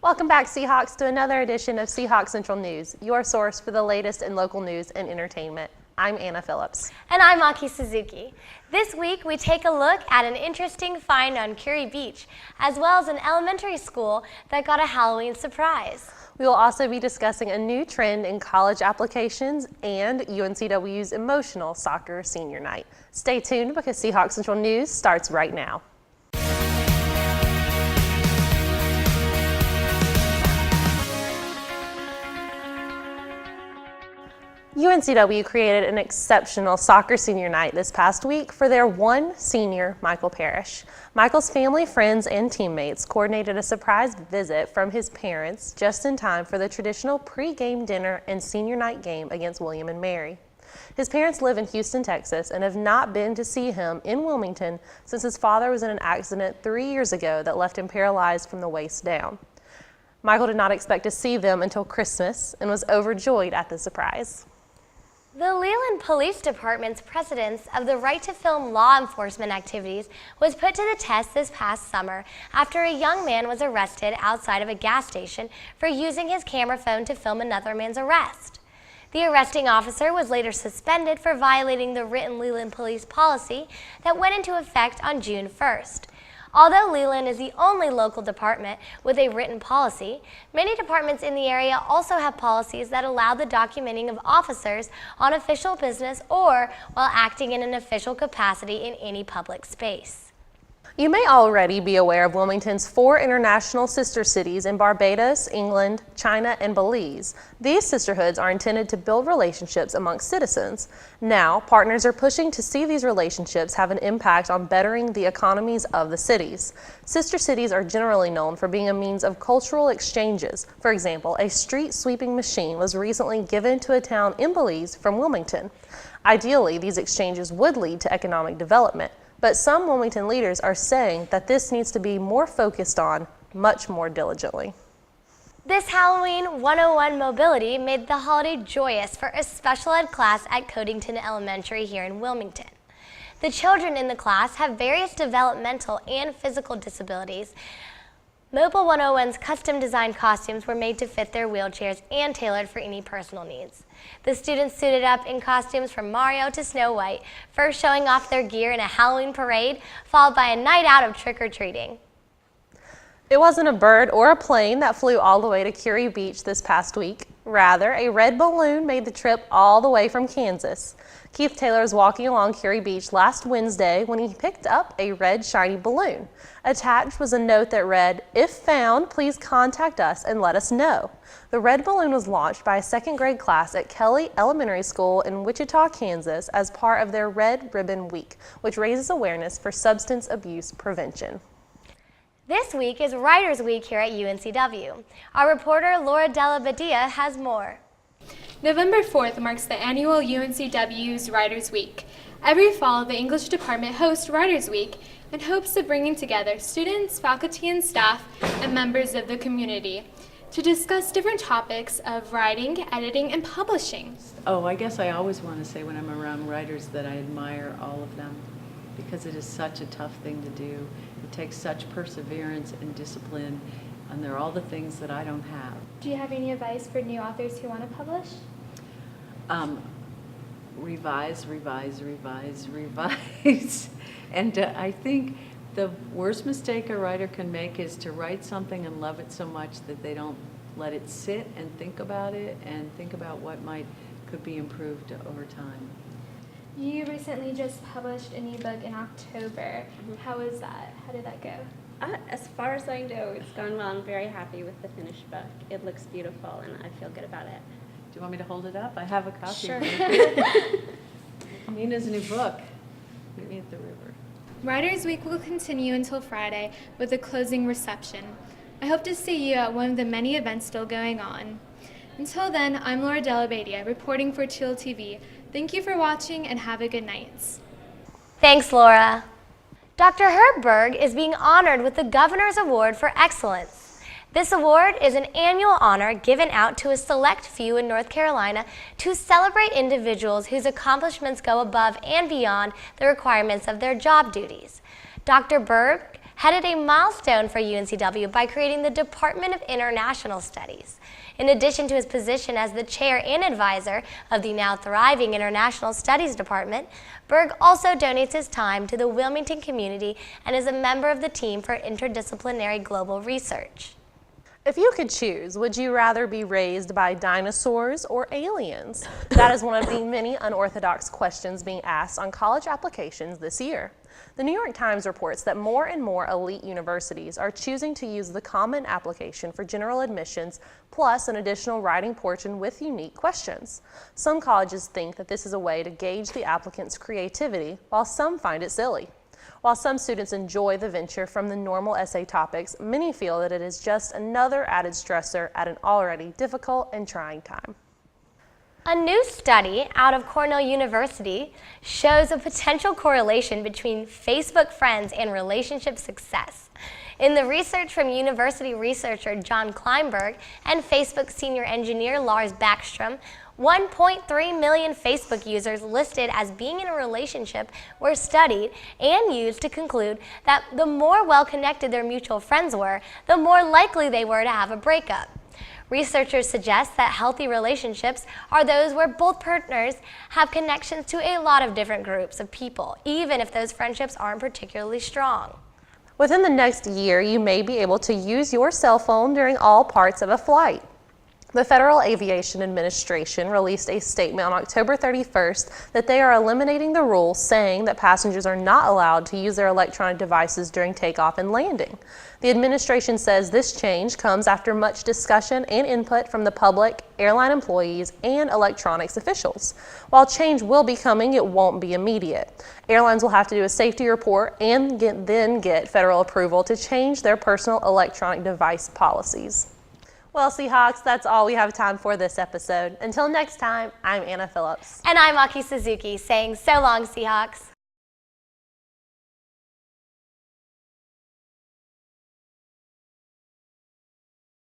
Welcome back, Seahawks, to another edition of Seahawk Central News, your source for the latest in local news and entertainment. I'm Anna Phillips. And I'm Suzuki. This week, we take a look at an interesting find on Kure Beach, as well as an elementary school that got a Halloween surprise. We will also be discussing a new trend in college applications and UNCW's emotional soccer senior night. Stay tuned because Seahawk Central News starts right now. UNCW created an exceptional soccer senior night this past week for their one senior, Michael Parrish. Michael's family, friends, and teammates coordinated a surprise visit from his parents just in time for the traditional pre-game dinner and senior night game against William and Mary. His parents live in Houston, Texas, and have not been to see him in Wilmington since his father was in an accident 3 years ago that left him paralyzed from the waist down. Michael did not expect to see them until Christmas and was overjoyed at the surprise. The Leland Police Department's precedence of the right to film law enforcement activities was put to the test this past summer after a young man was arrested outside of a gas station for using his camera phone to film another man's arrest. The arresting officer was later suspended for violating the written Leland police policy that went into effect on June 1st. Although Leland is the only local department with a written policy, many departments in the area also have policies that allow the documenting of officers on official business or while acting in an official capacity in any public space. You may already be aware of Wilmington's 4 international sister cities in Barbados, England, China, and Belize. These sisterhoods are intended to build relationships amongst citizens. Now, partners are pushing to see these relationships have an impact on bettering the economies of the cities. Sister cities are generally known for being a means of cultural exchanges. For example, a street sweeping machine was recently given to a town in Belize from Wilmington. Ideally, these exchanges would lead to economic development. But some Wilmington leaders are saying that this needs to be more focused on much more diligently. This Halloween 101 mobility made the holiday joyous for a special ed class at Codington Elementary here in Wilmington. The children in the class have various developmental and physical disabilities. Mobile 101's custom-designed costumes were made to fit their wheelchairs and tailored for any personal needs. The students suited up in costumes from Mario to Snow White, first showing off their gear in a Halloween parade, followed by a night out of trick-or-treating. It wasn't a bird or a plane that flew all the way to Kure Beach this past week. Rather, a red balloon made the trip all the way from Kansas. Keith Taylor was walking along Kure Beach last Wednesday when he picked up a red shiny balloon. Attached was a note that read, "If found, please contact us and let us know." The red balloon was launched by a 2nd grade class at Kelly Elementary School in Wichita, Kansas as part of their Red Ribbon Week, which raises awareness for substance abuse prevention. This week is Writers Week here at UNCW. Our reporter Laura BADIA has more. November 4th marks the annual UNCW's Writers Week. Every fall, the English department hosts Writers Week in hopes of bringing together students, faculty and staff, and members of the community to discuss different topics of writing, editing, and publishing. Oh, I guess I always want to say when I'm around writers that I admire all of them because it is such a tough thing to do. It takes such perseverance and discipline, and they're all the things that I don't have. Do you have any advice for new authors who want to publish? Revise, revise, revise, revise. And I think the worst mistake a writer can make is to write something and love it so much that they don't let it sit and think about it and think about what could be improved over time. You recently just published a new book in October. How was that? How did that go? As far as I know, it's gone well. I'm very happy with the finished book. It looks beautiful, and I feel good about it. Do you want me to hold it up? I have a copy. Sure. Nina's new book. Meet me at the river. Writers Week will continue until Friday with a closing reception. I hope to see you at one of the many events still going on. Until then, I'm Laura BADIA reporting for TealTV. Thank you for watching and have a good night. Thanks, Laura. Dr. Herb Berg is being honored with the Governor's Award for Excellence. This award is an annual honor given out to a select few in North Carolina to celebrate individuals whose accomplishments go above and beyond the requirements of their job duties. Dr. Berg headed a milestone for UNCW by creating the Department of International Studies. In addition to his position as the chair and advisor of the now thriving International Studies Department, Berg also donates his time to the Wilmington community and is a member of the team for interdisciplinary global research. If you could choose, would you rather be raised by dinosaurs or aliens? That is one of the many unorthodox questions being asked on college applications this year. The New York Times reports that more and more elite universities are choosing to use the common application for general admissions plus an additional writing portion with unique questions. Some colleges think that this is a way to gauge the applicant's creativity, while some find it silly. While some students enjoy the venture from the normal essay topics, many feel that it is just another added stressor at an already difficult and trying time. A new study out of Cornell University shows a potential correlation between Facebook friends and relationship success. In the research from university researcher John Kleinberg and Facebook senior engineer Lars Backstrom, 1.3 million Facebook users listed as being in a relationship were studied and used to conclude that the more well-connected their mutual friends were, the more likely they were to have a breakup. Researchers suggest that healthy relationships are those where both partners have connections to a lot of different groups of people, even if those friendships aren't particularly strong. Within the next year, you may be able to use your cell phone during all parts of a flight. The Federal Aviation Administration released a statement on October 31st that they are eliminating the rule saying that passengers are not allowed to use their electronic devices during takeoff and landing. The administration says this change comes after much discussion and input from the public, airline employees, and electronics officials. While change will be coming, it won't be immediate. Airlines will have to do a safety report and then get federal approval to change their personal electronic device policies. Well, Seahawks, that's all we have time for this episode. Until next time, I'm Anna Phillips. And I'm Aki Suzuki saying so long, Seahawks.